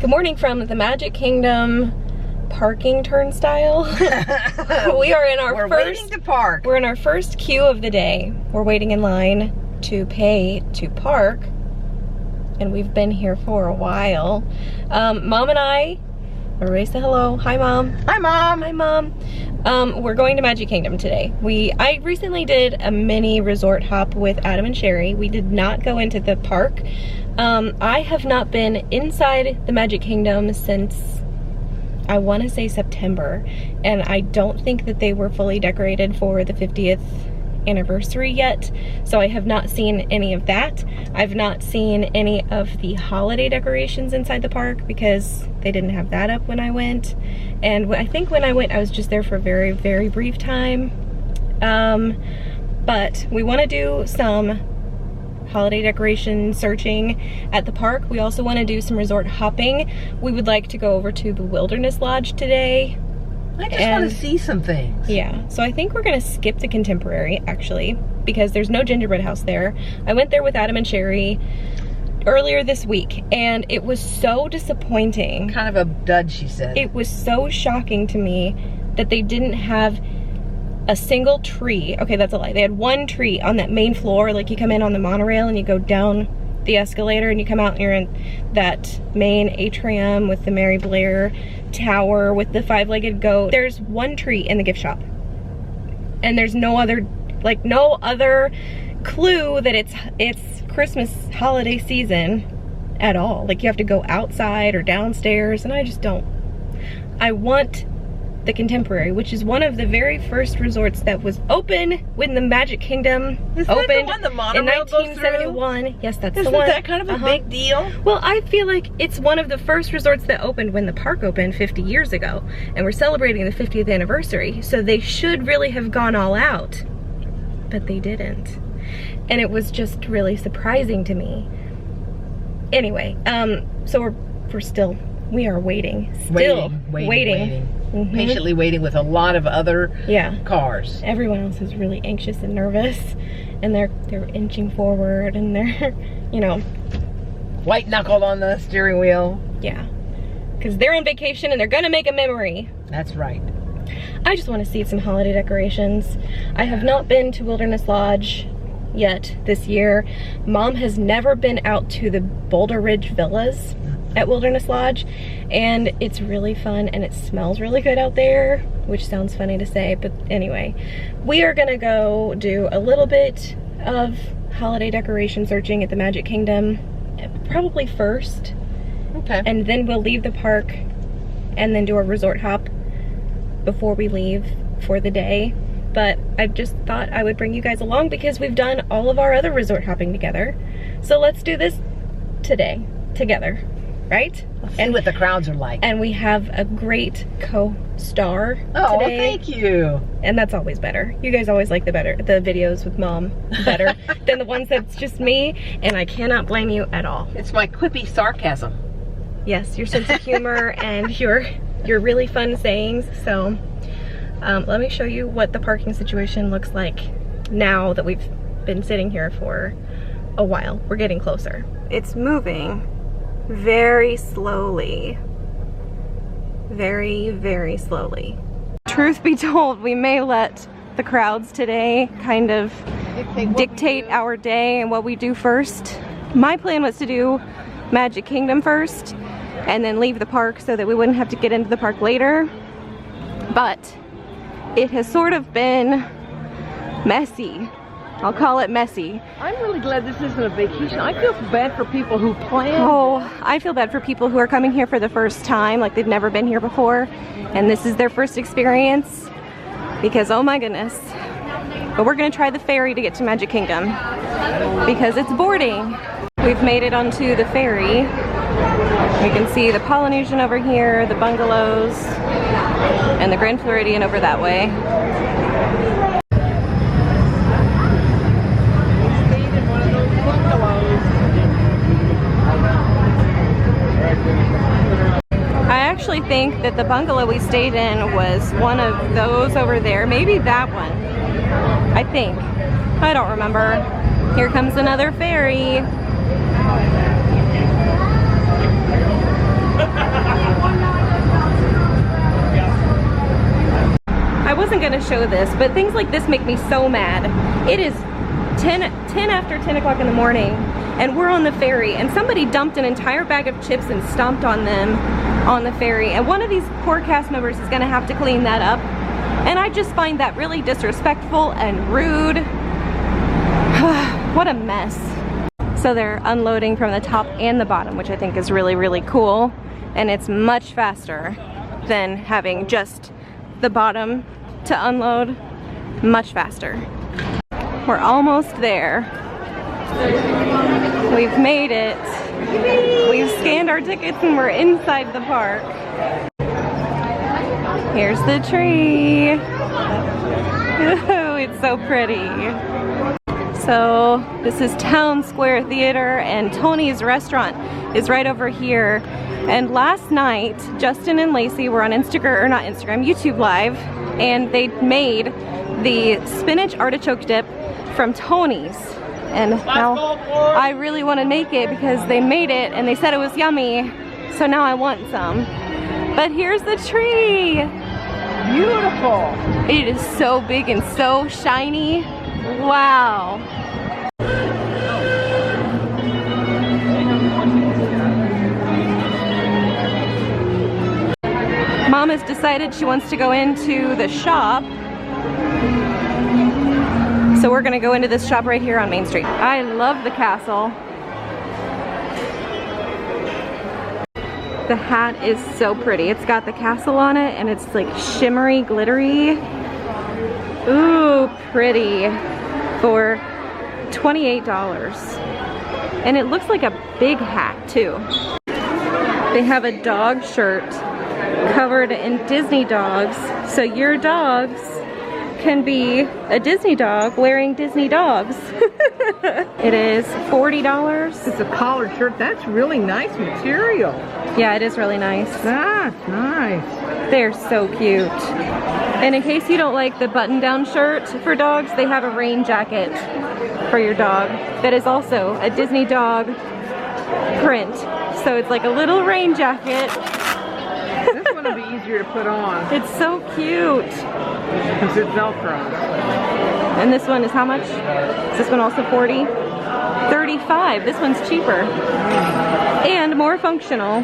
Good morning from the Magic Kingdom parking turnstile. We are in our We're waiting to park. We're in our first queue of the day. We're waiting in line to pay to park, and we've been here for a while. Mom and I, everybody say hello. Hi, Mom. Hi, Mom. Hi, Mom. We're going to Magic Kingdom today. I recently did a mini resort hop with Adam and Sherry. We did not go into the park. I have not been inside the Magic Kingdom since, I want to say September, and I don't think that they were fully decorated for the 50th anniversary yet, so I have not seen any of that. I've not seen any of the holiday decorations inside the park because they didn't have that up when I went, and I think when I went I was just there for a very, very brief time. But we want to do some holiday decoration searching at the park. We also want to do some resort hopping. We would like to go over to the Wilderness Lodge today. I just want to see some things. Yeah, so I think we're gonna skip the Contemporary actually, because there's no gingerbread house there. I went there with Adam and Sherry earlier this week, and it was so disappointing. Kind of a dud, she said. It was so shocking to me that they didn't have a single tree. Okay, that's a lie. They had one tree on that main floor. Like, you come in on the monorail and you go down the escalator and you come out and you're in that main atrium with the Mary Blair tower with the five-legged goat. There's one tree in the gift shop, and there's no other, like, no other clue that it's Christmas holiday season at all. Like, you have to go outside or downstairs, and I just don't. I want the Contemporary, which is one of the very first resorts that was open when the Magic Kingdom opened the one the monorail in 1971. Yes, that's the one. Isn't that kind of a big deal? Well, I feel like it's one of the first resorts that opened when the park opened 50 years ago, and we're celebrating the 50th anniversary, so they should really have gone all out, but they didn't, and it was just really surprising to me. Anyway, so we are waiting, still waiting. Mm-hmm. Patiently waiting with a lot of other cars. Everyone else is really anxious and nervous, and they're inching forward, and they're, you know, white knuckled on the steering wheel. Yeah, because they're on vacation and they're gonna make a memory. That's right. I just want to see some holiday decorations. I have not been to Wilderness Lodge yet this year. Mom has never been out to the Boulder Ridge Villas at Wilderness Lodge, and it's really fun, and it smells really good out there, which sounds funny to say, but anyway, we are gonna go do a little bit of holiday decoration searching at the Magic Kingdom, probably first. Okay. And then we'll leave the park and then do a resort hop before we leave for the day. But I just thought I would bring you guys along because we've done all of our other resort hopping together, so let's do this today together. Right? Let's see what the crowds are like. And we have a great co-star today. Oh, thank you. And that's always better. You guys always like the videos with Mom better than the ones that's just me, and I cannot blame you at all. It's my quippy sarcasm. Yes, your sense of humor and your really fun sayings. So let me show you what the parking situation looks like now that we've been sitting here for a while. We're getting closer. It's moving very slowly. Very, very slowly. Truth be told, we may let the crowds today kind of dictate our day and what we do first. My plan was to do Magic Kingdom first and then leave the park so that we wouldn't have to get into the park later. But it has sort of been messy. I'll call it messy. I'm really glad this isn't a vacation. I feel bad for people who plan. Oh, I feel bad for people who are coming here for the first time, like they've never been here before, and this is their first experience, because oh my goodness. But we're gonna try the ferry to get to Magic Kingdom, because it's boarding. We've made it onto the ferry. We can see the Polynesian over here, the bungalows, and the Grand Floridian over that way. I actually think that the bungalow we stayed in was one of those over there. Maybe that one. I think. I don't remember. Here comes another ferry. gonna show this, but things like this make me so mad. It is 10 after 10 o'clock in the morning, and we're on the ferry, and somebody dumped an entire bag of chips and stomped on them on the ferry, and one of these poor cast members is gonna have to clean that up, and I just find that really disrespectful and rude. What a mess. So they're unloading from the top and the bottom, which I think is really, really cool, and it's much faster than having just the bottom to unload. Much faster. We're almost there. We've made it. We've scanned our tickets and we're inside the park. Here's the tree. Ooh, it's so pretty. So this is Town Square Theater, and Tony's restaurant is right over here. And last night, Justin and Lacey were on YouTube Live, and they made the spinach artichoke dip from Tony's. And now I really want to make it because they made it and they said it was yummy. So now I want some. But here's the tree. Beautiful. It is so big and so shiny. Wow. Mom has decided she wants to go into the shop. So we're gonna go into this shop right here on Main Street. I love the castle. The hat is so pretty. It's got the castle on it and it's like shimmery, glittery. Ooh, pretty. For $28. And it looks like a big hat too. They have a dog shirt covered in Disney dogs. So your dogs can be a Disney dog wearing Disney dogs. It is $40. It's a collared shirt. That's really nice material. Yeah, it is really nice. That's nice. They're so cute. And in case you don't like the button-down shirt for dogs, they have a rain jacket for your dog that is also a Disney dog print. So it's like a little rain jacket. This one will be easier to put on. It's so cute. Because it's Velcro. And this one is how much? Is this one also 40? 35. This one's cheaper. And more functional.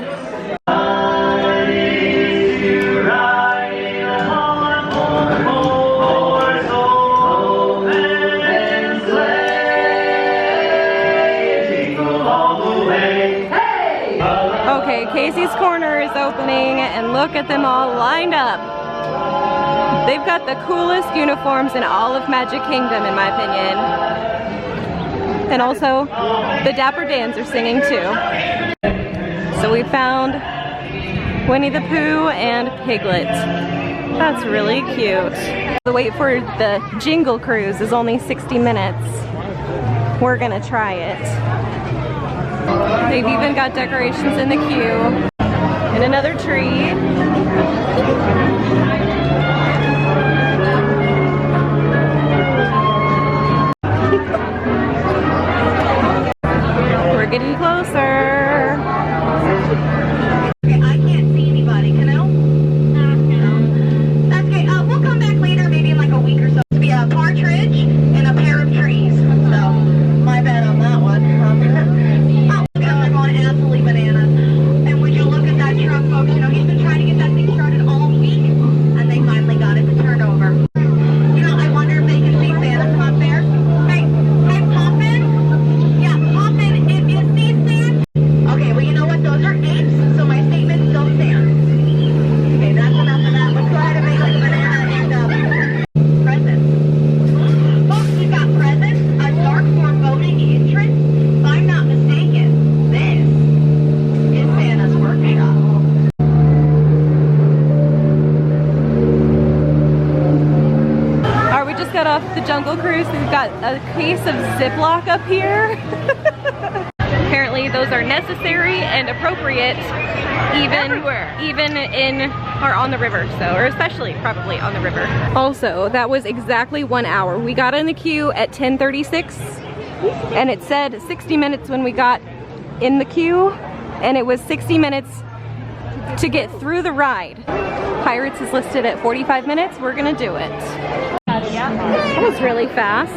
Okay, Casey's Corner is opening, and look at them all lined up. They've got the coolest uniforms in all of Magic Kingdom, in my opinion. And also, the Dapper Dans are singing too. So we found Winnie the Pooh and Piglet. That's really cute. The wait for the Jingle Cruise is only 60 minutes. We're gonna try it. They've even got decorations in the queue. And another tree. We're getting closer. Okay, I can't see anybody. Can I? No. That's okay. We'll come back later, maybe in like a week or so. To be a partridge and a pair of trees. So, my bad on that one. They're going absolutely bananas. And would you look at that truck, folks? You know, he's been trying to get that thing started all week, and they finally got it to turn over. You know, I wonder if they can see Santa from up there. Hey, Poppin'? Yeah, Poppin', if you see Santa. Okay, well, you know what? Those are apes, so my statement still stands. Okay, that's enough of that. Let's go ahead and make like a banana and presents. Folks, we've got presents, a dark foreboding entrance. If I'm not mistaken, this is Santa's workshop. Alright, we just got off the Jungle Cruise. We've got a case of Ziploc up here. Apparently those are necessary and appropriate even in or on the river, so, or especially probably on the river. Also, that was exactly 1 hour. We got in the queue at 10:36 and it said 60 minutes when we got in the queue, and it was 60 minutes to get through the ride. Pirates is listed at 45 minutes. We're gonna do it. That was really fast.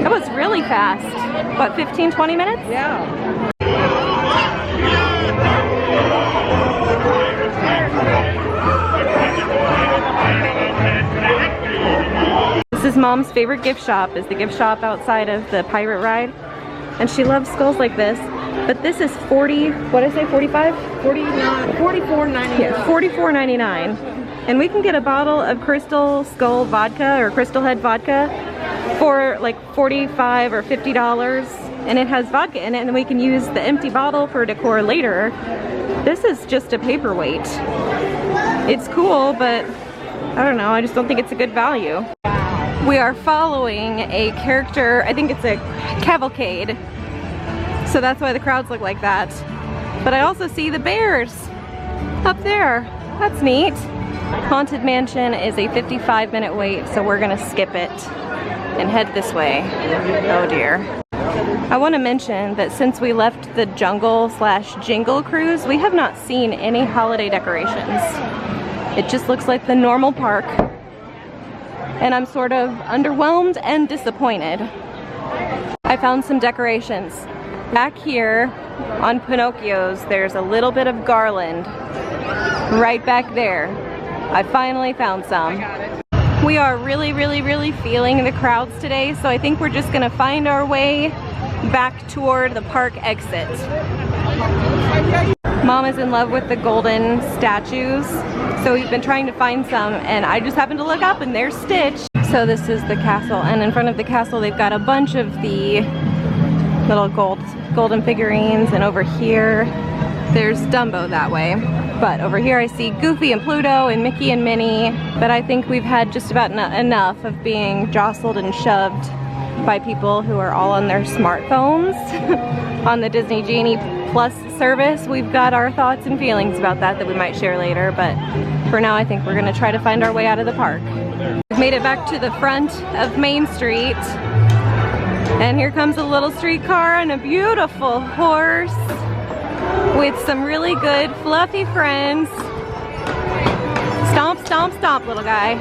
That was really fast. What, 15, 20 minutes? Yeah. This is Mom's favorite gift shop, is the gift shop outside of the pirate ride. And she loves skulls like this. But this is 40, what did I say, 45? 49, $44.99. Yeah, $44.99. And we can get a bottle of Crystal Skull vodka or Crystal Head vodka for like $45 or $50. And it has vodka in it, and we can use the empty bottle for decor later. This is just a paperweight. It's cool, but I don't know, I just don't think it's a good value. We are following a character, I think it's a cavalcade. So that's why the crowds look like that. But I also see the bears up there. That's neat. Haunted Mansion is a 55-minute wait, so we're gonna skip it and head this way. Oh dear. I want to mention that since we left the jungle/jingle cruise, we have not seen any holiday decorations. It just looks like the normal park. And I'm sort of underwhelmed and disappointed. I found some decorations. Back here on Pinocchio's, there's a little bit of garland right back there. I finally found some. We are really feeling the crowds today, so I think we're just gonna find our way back toward the park exit. Mom is in love with the golden statues, so we've been trying to find some, and I just happened to look up and there's Stitch. So this is the castle, and in front of the castle they've got a bunch of the little golden figurines, and over here there's Dumbo that way. But over here I see Goofy and Pluto and Mickey and Minnie, but I think we've had just about enough of being jostled and shoved by people who are all on their smartphones on the Disney Genie Plus service. We've got our thoughts and feelings about that we might share later, but for now I think we're gonna try to find our way out of the park. We've made it back to the front of Main Street, and here comes a little streetcar and a beautiful horse with some really good fluffy friends. Stomp, stomp, stomp, little guy.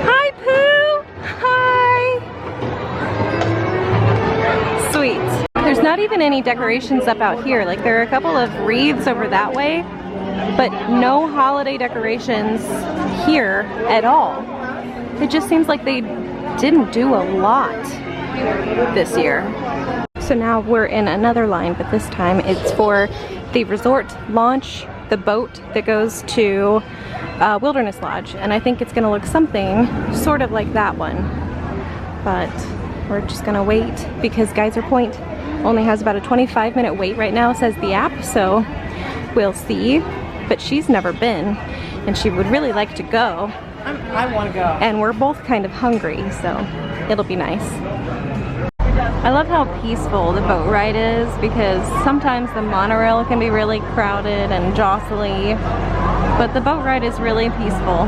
Hi, Pooh! Hi! Sweet. There's not even any decorations up out here. Like, there are a couple of wreaths over that way, but no holiday decorations here at all. It just seems like they didn't do a lot this year. So now we're in another line, but this time it's for the resort launch, the boat that goes to Wilderness Lodge. And I think it's gonna look something sort of like that one. But we're just gonna wait because Geyser Point only has about a 25-minute wait right now, says the app, so we'll see. But she's never been, and she would really like to go. I want to go. And we're both kind of hungry, so it'll be nice. I love how peaceful the boat ride is, because sometimes the monorail can be really crowded and jostly, but the boat ride is really peaceful.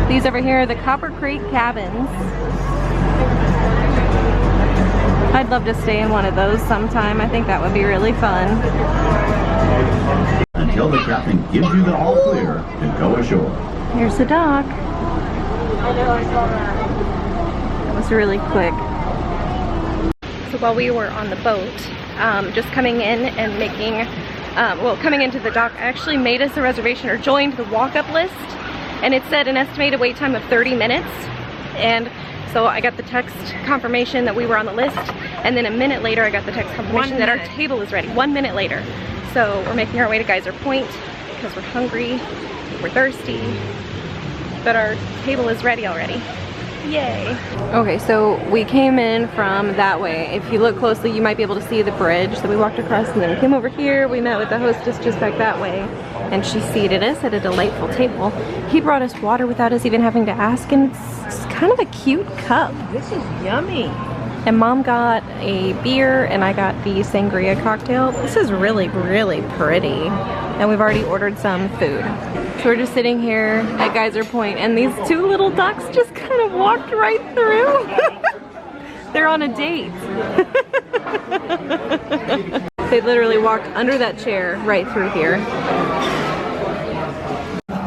These over here are the Copper Creek cabins. I'd love to stay in one of those sometime. I think that would be really fun. Until the captain gives you the all clear to go ashore. Here's the dock. That was really quick. So while we were on the boat, just coming in and making, coming into the dock, I actually made us a reservation or joined the walk-up list, and it said an estimated wait time of 30 minutes. And so I got the text confirmation that we were on the list, and then a minute later I got the text confirmation that our table is ready. 1 minute later. So we're making our way to Geyser Point because we're hungry, we're thirsty, but our table is ready already. Yay. Okay, so we came in from that way. If you look closely, you might be able to see the bridge that we walked across, and then we came over here. We met with the hostess just back that way, and she seated us at a delightful table. He brought us water without us even having to ask, and it's kind of a cute cup. This is yummy. And Mom got a beer, and I got the sangria cocktail. This is really pretty. And we've already ordered some food. So we're just sitting here at Geyser Point, and these two little ducks just kind of walked right through. They're on a date. They literally walked under that chair right through here.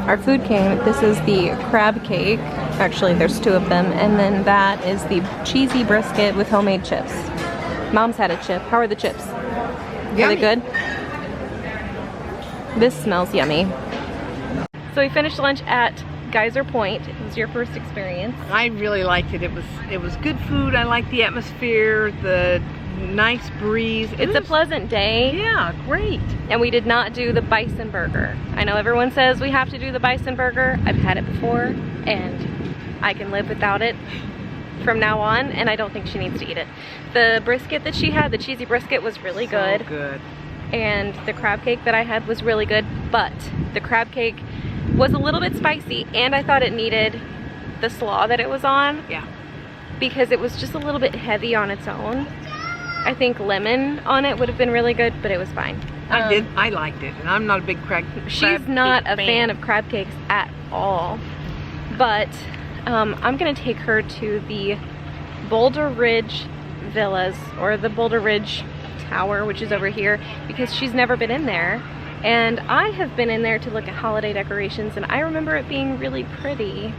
Our food came. This is the crab cake. Actually, there's 2 of them. And then that is the cheesy brisket with homemade chips. Mom's had a chip. How are the chips? Yummy. Are they good? This smells yummy. So we finished lunch at Geyser Point. It was your first experience. I really liked it. It was good food. I liked the atmosphere, the nice breeze. It's a pleasant day. Yeah, great. And we did not do the bison burger. I know everyone says we have to do the bison burger. I've had it before and I can live without it from now on, and I don't think she needs to eat it. The brisket that she had, the cheesy brisket, was really good. So good. And the crab cake that I had was really good, but the crab cake was a little bit spicy, and I thought it needed the slaw that it was on. Yeah. Because it was just a little bit heavy on its own. I think lemon on it would have been really good, but it was fine. I liked it, and I'm not a big crab She's not a fan of crab cakes at all. But I'm gonna take her to the Boulder Ridge Villas, or the Boulder Ridge Tower, which is over here, because she's never been in there. And I have been in there to look at holiday decorations, and I remember it being really pretty.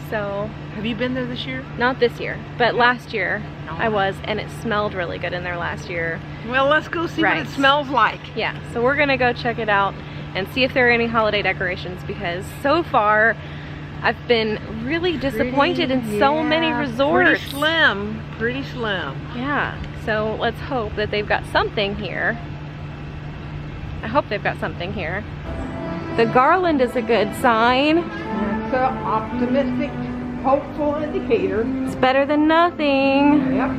So, have you been there this year? Not this year, but last year I was, and it smelled really good in there last year. Well, let's go see what it smells like. Yeah, so we're gonna go check it out and see if there are any holiday decorations, because so far I've been really disappointed in so many resorts. Pretty slim. Yeah, so let's hope that they've got something here. I hope they've got something here. The garland is a good sign. That's an optimistic, hopeful indicator. It's better than nothing. Yep.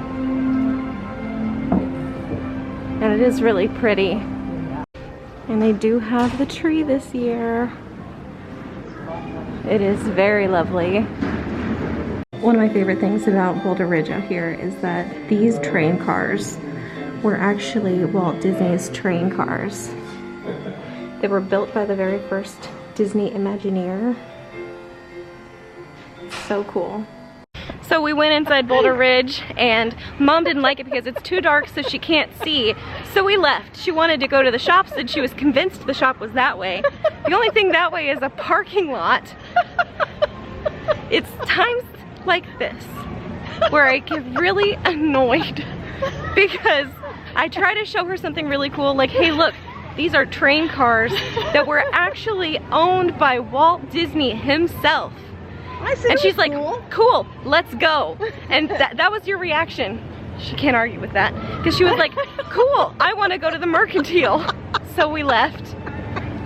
And it is really pretty. And they do have the tree this year. It is very lovely. One of my favorite things about Boulder Ridge out here is that these train cars were actually Walt Disney's train cars. They were built by the very first Disney Imagineer. So cool. So we went inside Boulder Ridge, and Mom didn't like it because it's too dark so she can't see. So we left. She wanted to go to the shops, and she was convinced the shop was that way. The only thing that way is a parking lot. It's times like this where I get really annoyed because I try to show her something really cool, like, hey look, these are train cars that were actually owned by Walt Disney himself. And she's like, cool, let's go. And that was your reaction. She can't argue with that, because she was like, cool, I want to go to the Mercantile. So we left.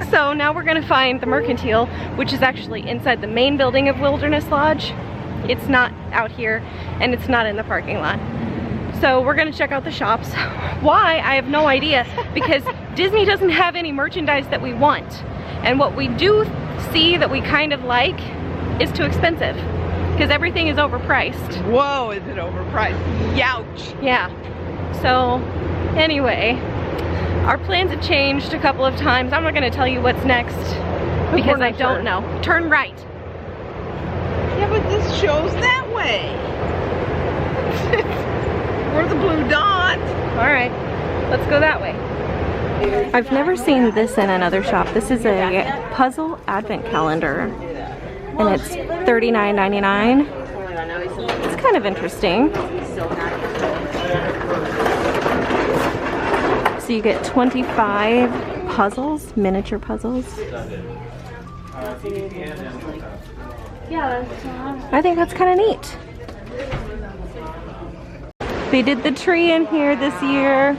So now we're gonna find the Mercantile, which is actually inside the main building of Wilderness Lodge. It's not out here, and it's not in the parking lot. So we're gonna check out the shops. Why? I have no idea, because Disney doesn't have any merchandise that we want. And what we do see that we kind of like is too expensive, because everything is overpriced. Whoa, is it overpriced? Youch. Yeah. So anyway, our plans have changed a couple of times. I'm not gonna tell you what's next because I don't know. Turn right. Yeah, but this shows that way. We're the blue dot. All right, let's go that way. I've never seen this in another shop. This is a puzzle advent calendar, and it's $39.99. It's kind of interesting. So you get 25 puzzles, miniature puzzles. I think that's kind of neat. They did the tree in here this year.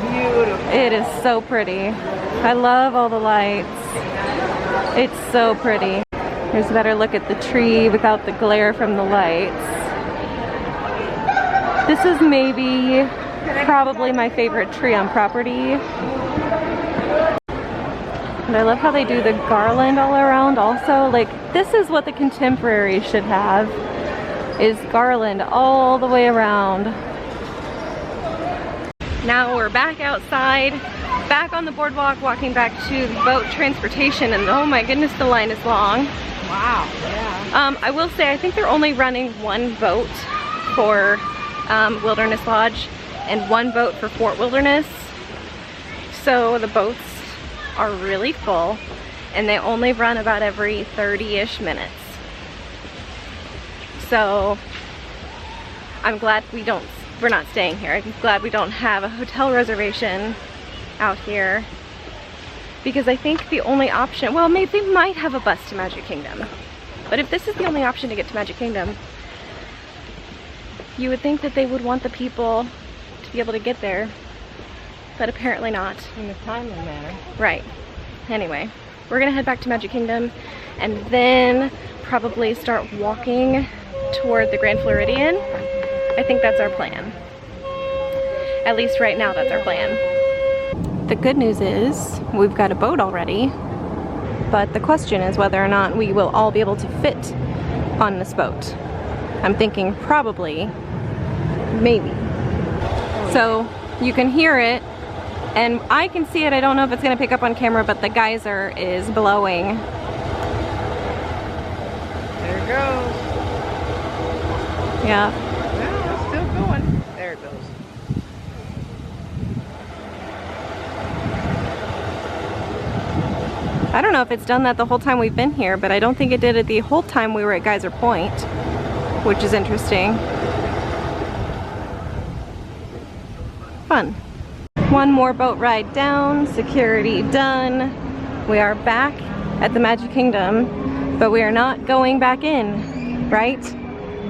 Beautiful. It is so pretty. I love all the lights. It's so pretty. Here's a better look at the tree without the glare from the lights. This is maybe probably my favorite tree on property. And I love how they do the garland all around also. Like, this is what the contemporaries should have, is garland all the way around. Now we're back outside, back on the boardwalk, walking back to the boat transportation, and oh my goodness, the line is long. Wow, yeah. I will say, I think they're only running one boat for Wilderness Lodge and one boat for Fort Wilderness. So the boats are really full and they only run about every 30-ish minutes. So I'm glad we're not staying here. I'm glad we don't have a hotel reservation out here, because I think the only option, well, maybe they might have a bus to Magic Kingdom, but if this is the only option to get to Magic Kingdom, you would think that they would want the people to be able to get there, but apparently not. In a timely manner. Right. Anyway, we're gonna head back to Magic Kingdom and then probably start walking toward the Grand Floridian. I think that's our plan. At least right now, that's our plan. The good news is we've got a boat already, but the question is whether or not we will all be able to fit on this boat. I'm thinking probably, maybe. So you can hear it and I can see it. I don't know if it's gonna pick up on camera, but the geyser is blowing. There it goes. Yeah. No, it's still going. There it goes. I don't know if it's done that the whole time we've been here, but I don't think it did it the whole time we were at Geyser Point, which is interesting. Fun. One more boat ride down, security done. We are back at the Magic Kingdom, but we are not going back in, right?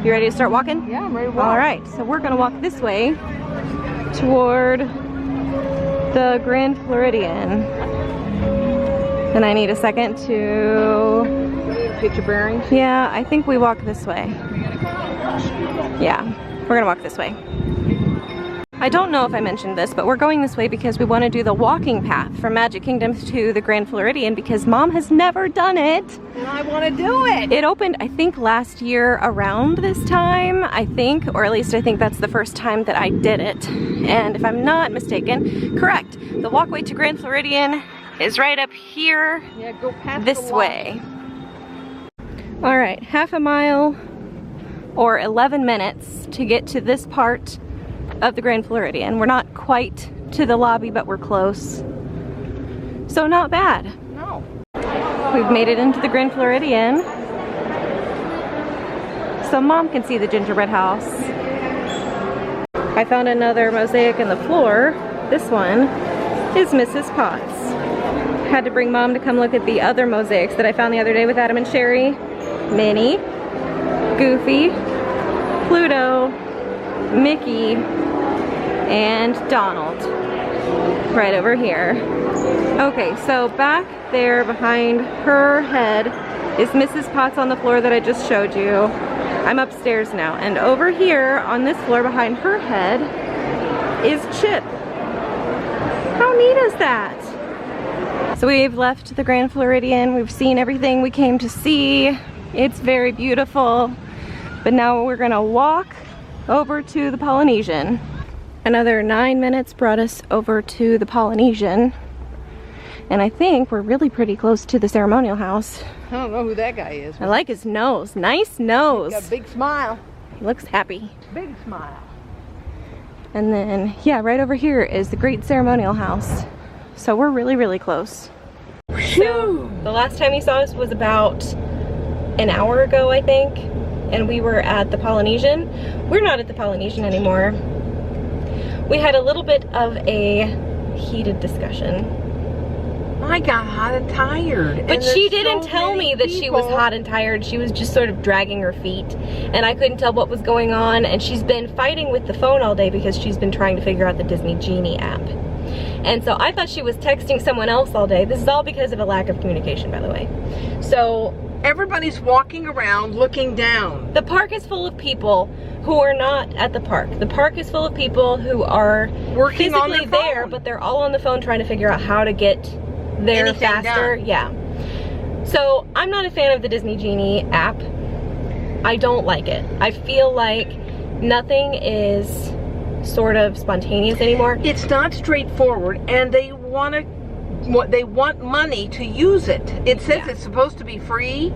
You ready to start walking? Yeah, I'm ready to walk. All right, so we're gonna walk this way toward the Grand Floridian. And I need a second to get your bearings. Yeah, I think we walk this way. Yeah, we're gonna walk this way. I don't know if I mentioned this, but we're going this way because we want to do the walking path from Magic Kingdom to the Grand Floridian because Mom has never done it. And I want to do it. It opened, I think, last year around this time, I think, or at least I think that's the first time that I did it. And if I'm not mistaken, correct, the walkway to Grand Floridian is right up here. Yeah, go past this the wall. way. All right, half a mile or 11 minutes to get to this part of the Grand Floridian. We're not quite to the lobby, but we're close. So not bad. No. We've made it into the Grand Floridian. So Mom can see the gingerbread house. I found another mosaic in the floor. This one is Mrs. Potts. Had to bring Mom to come look at the other mosaics that I found the other day with Adam and Sherry. Minnie, Goofy, Pluto, Mickey, and Donald. Right over here. Okay, so back there behind her head is Mrs. Potts on the floor that I just showed you. I'm upstairs now, and over here on this floor behind her head is Chip. How neat is that? So we've left the Grand Floridian. We've seen everything we came to see. It's very beautiful. But now we're gonna walk over to the Polynesian. Another 9 minutes brought us over to the Polynesian. And I think we're really pretty close to the ceremonial house. I don't know who that guy is. I like his nose. Nice nose. He's got a big smile. He looks happy. Big smile. And then, yeah, right over here is the Great Ceremonial House. So we're really, really close. So the last time you saw us was about an hour ago, I think. And we were at the Polynesian. We're not at the Polynesian anymore. We had a little bit of a heated discussion. I got hot and tired. But she didn't tell me that she was hot and tired. She was just sort of dragging her feet. And I couldn't tell what was going on. And she's been fighting with the phone all day because she's been trying to figure out the Disney Genie app. And so I thought she was texting someone else all day. This is all because of a lack of communication, by the way. So everybody's walking around looking down. the park is full of people who are not at the park. The park is full of people who are Working on physically their there, phone. but they're all on the phone trying to figure out how to get there Anything faster. done. Yeah. So I'm not a fan of the Disney Genie app. I don't like it. I feel like nothing is sort of spontaneous anymore. It's not straightforward, and they want money to use it. It says it's supposed to be free.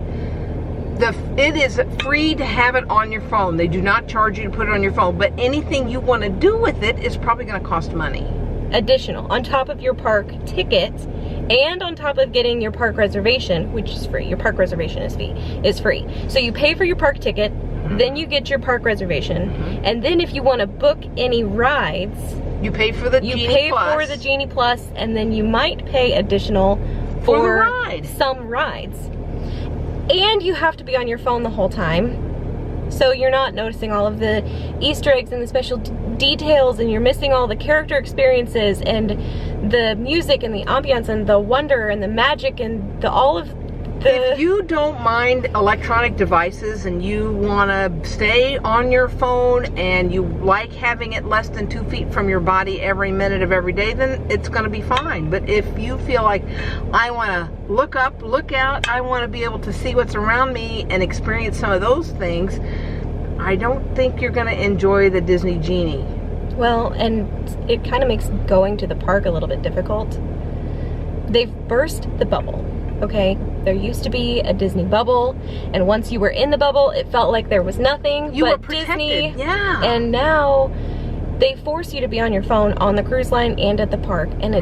It is free to have it on your phone. They do not charge you to put it on your phone, but anything you want to do with it is probably going to cost money. additional on top of your park ticket and on top of getting your park reservation, which is free. Your park reservation is free. So you pay for your park ticket, then you get your park reservation, and then if you want to book any rides, you pay for the Genie Plus. For the Genie Plus, and then you might pay additional for some rides. And you have to be on your phone the whole time, so you're not noticing all of the Easter eggs and the special details, and you're missing all the character experiences and the music and the ambiance and the wonder and the magic and all of the... If you don't mind electronic devices and you want to stay on your phone and you like having it less than 2 feet from your body every minute of every day, then it's going to be fine. But if you feel like, I want to look up, look out, I want to be able to see what's around me and experience some of those things, I don't think you're going to enjoy the Disney Genie. Well, and it kind of makes going to the park a little bit difficult. They've burst the bubble, okay? There used to be a Disney bubble, and once you were in the bubble, it felt like there was nothing but Disney. Yeah. And now they force you to be on your phone on the cruise line and at the park, and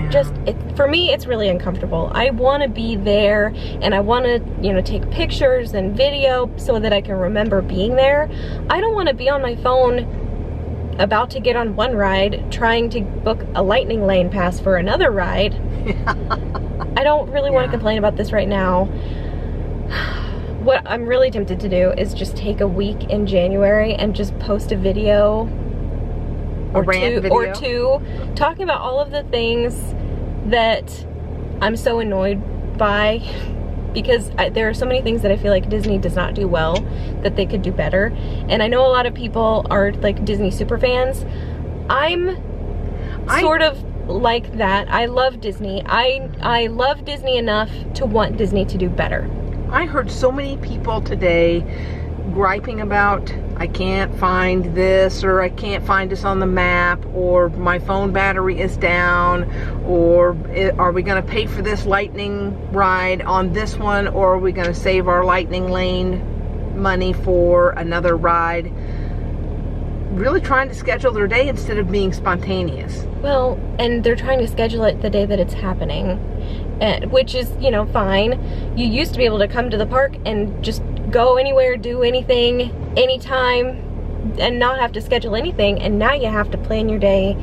for me, it's really uncomfortable. I want to be there, and I want to, you know, take pictures and video so that I can remember being there. I don't want to be on my phone about to get on one ride, trying to book a lightning lane pass for another ride. I don't really want to complain about this right now. What I'm really tempted to do is just take a week in January and just post a video or two talking about all of the things that I'm so annoyed by, because there are so many things that I feel like Disney does not do well that they could do better. And I know a lot of people are like Disney super fans. I'm sort of like that. I love Disney. I love Disney enough to want Disney to do better. I heard so many people today griping about, I can't find this, or I can't find this on the map, or my phone battery is down, or are we going to pay for this lightning ride on this one, or are we going to save our lightning lane money for another ride? Really trying to schedule their day instead of being spontaneous. Well, and they're trying to schedule it the day that it's happening, which is, you know, fine. You used to be able to come to the park and just go anywhere, do anything, anytime, and not have to schedule anything, and now you have to plan your day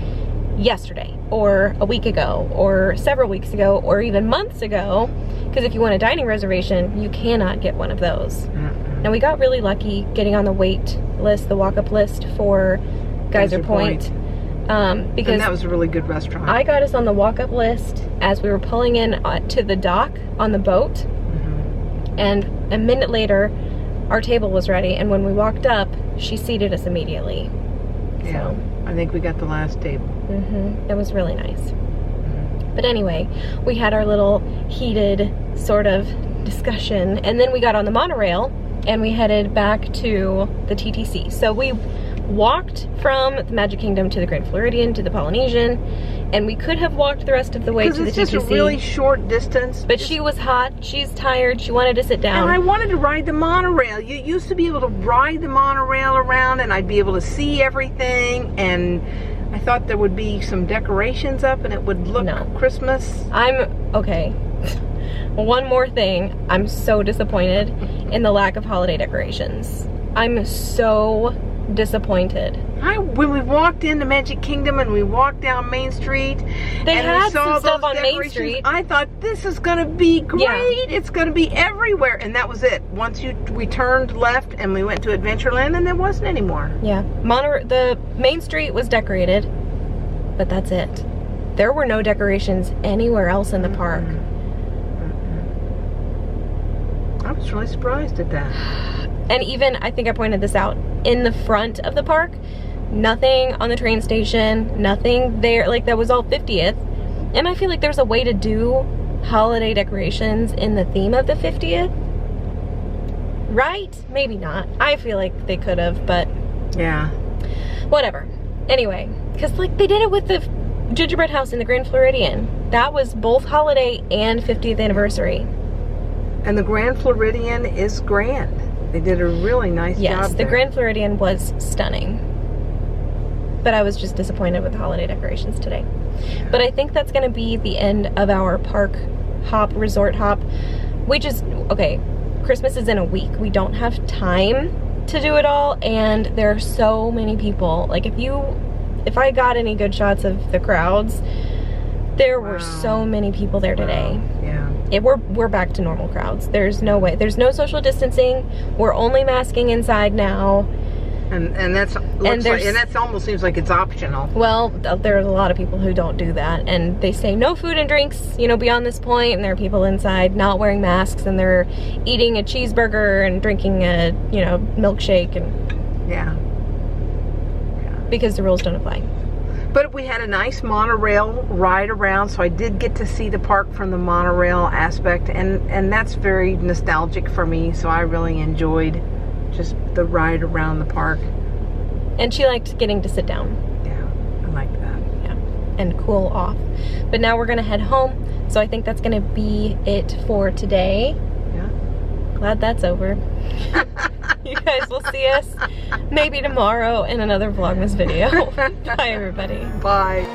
yesterday, or a week ago, or several weeks ago, or even months ago, because if you want a dining reservation, you cannot get one of those. Now, we got really lucky getting on the wait list, the walk-up list for Geyser Point. Because and that was a really good restaurant. I got us on the walk-up list as we were pulling in to the dock on the boat, and a minute later, our table was ready, and when we walked up, she seated us immediately. Yeah, so I think we got the last table. It was really nice. But anyway, we had our little heated sort of discussion, and then we got on the monorail, and we headed back to the TTC. So we walked from the Magic Kingdom to the Grand Floridian to the Polynesian, and we could have walked the rest of the way to the TTC. Because it's just a really short distance. But she was hot, she's tired, she wanted to sit down. And I wanted to ride the monorail. You used to be able to ride the monorail around, and I'd be able to see everything, and I thought there would be some decorations up and it would look Christmas. Okay. One more thing, I'm so disappointed in the lack of holiday decorations. I'm so disappointed. When we walked into Magic Kingdom and we walked down Main Street, they had we saw some stuff those on Main Street. I thought, this is going to be great. Yeah. It's going to be everywhere. And that was it. Once we turned left and we went to Adventureland, and there wasn't anymore. Yeah. The Main Street was decorated, but that's it. There were no decorations anywhere else in the park. I was really surprised at that. And even, I think I pointed this out, in the front of the park, nothing on the train station, nothing there. Like, that was all 50th. And I feel like there's a way to do holiday decorations in the theme of the 50th. Right? Maybe not. I feel like they could have, but yeah. Whatever. Anyway, because like they did it with the gingerbread house in the Grand Floridian. That was both holiday and 50th anniversary. And the Grand Floridian is grand. They did a really nice job. Yes, the Grand Floridian was stunning. But I was just disappointed with the holiday decorations today. But I think that's gonna be the end of our park hop, resort hop. Okay, Christmas is in a week. We don't have time to do it all, and there are so many people. Like if I got any good shots of the crowds, there were so many people there today. Yeah. We're back to normal crowds. There's no way. There's no social distancing. We're only masking inside now. And that's that almost seems like it's optional. Well, there's a lot of people who don't do that, and they say no food and drinks, you know, beyond this point, and there are people inside not wearing masks, and they're eating a cheeseburger and drinking a, you know, milkshake, and yeah, because the rules don't apply. But we had a nice monorail ride around, so I did get to see the park from the monorail aspect, and that's very nostalgic for me, so I really enjoyed just the ride around the park. And she liked getting to sit down. Yeah, I liked that. Yeah, and cool off. But now we're gonna head home, so I think that's gonna be it for today. Yeah. Glad that's over. You guys will see us maybe tomorrow in another Vlogmas video. Bye, everybody. Bye.